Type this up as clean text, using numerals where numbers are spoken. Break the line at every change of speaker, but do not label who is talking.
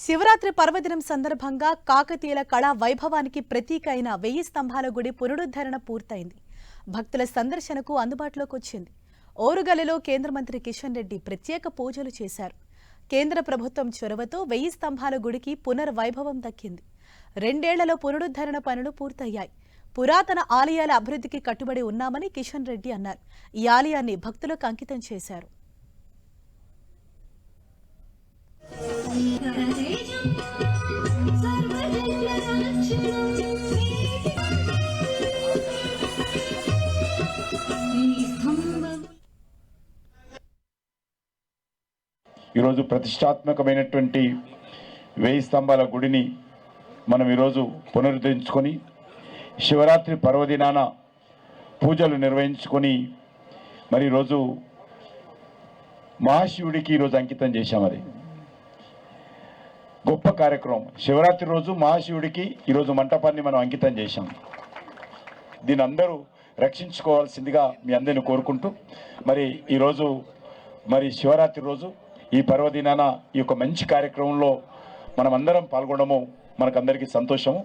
శివరాత్రి పర్వదినం సందర్భంగా కాకతీయుల కళా వైభవానికి ప్రతీక అయిన 1000 స్తంభాల గుడి పునరుద్ధరణ పూర్తయింది. భక్తుల సందర్శనకు అందుబాటులోకి వచ్చింది. ఓరుగల్లులో కేంద్ర మంత్రి కిషన్ రెడ్డి ప్రత్యేక పూజలు చేశారు. కేంద్ర ప్రభుత్వం చొరవతో 1000 స్తంభాల గుడికి పునర్వైభవం దక్కింది. 2 ఏళ్లలో పునరుద్ధరణ పనులు పూర్తయ్యాయి. పురాతన ఆలయాల అభివృద్ధికి కట్టుబడి ఉన్నామని కిషన్ రెడ్డి అన్నారు. ఈ ఆలయాన్ని భక్తులకు అంకితం చేశారు.
ఈరోజు ప్రతిష్టాత్మకమైనటువంటి 1000 స్తంభాల గుడిని మనం ఈరోజు పునరుద్ధరించుకొని శివరాత్రి పర్వదినాన పూజలు నిర్వహించుకొని మరి ఈరోజు మహాశివుడికి ఈరోజు అంకితం చేశాం. అది గొప్ప కార్యక్రమం. శివరాత్రి రోజు మహాశివుడికి ఈరోజు మంటపాన్ని మనం అంకితం చేశాం. దీన్ని అందరూ రక్షించుకోవాల్సిందిగా మీ అందరిని కోరుకుంటూ మరి ఈరోజు మరి శివరాత్రి రోజు ఈ పర్వదినాన ఈ యొక్క మంచి కార్యక్రమంలో మనం అందరం పాల్గొనడము మనకందరికీ సంతోషము.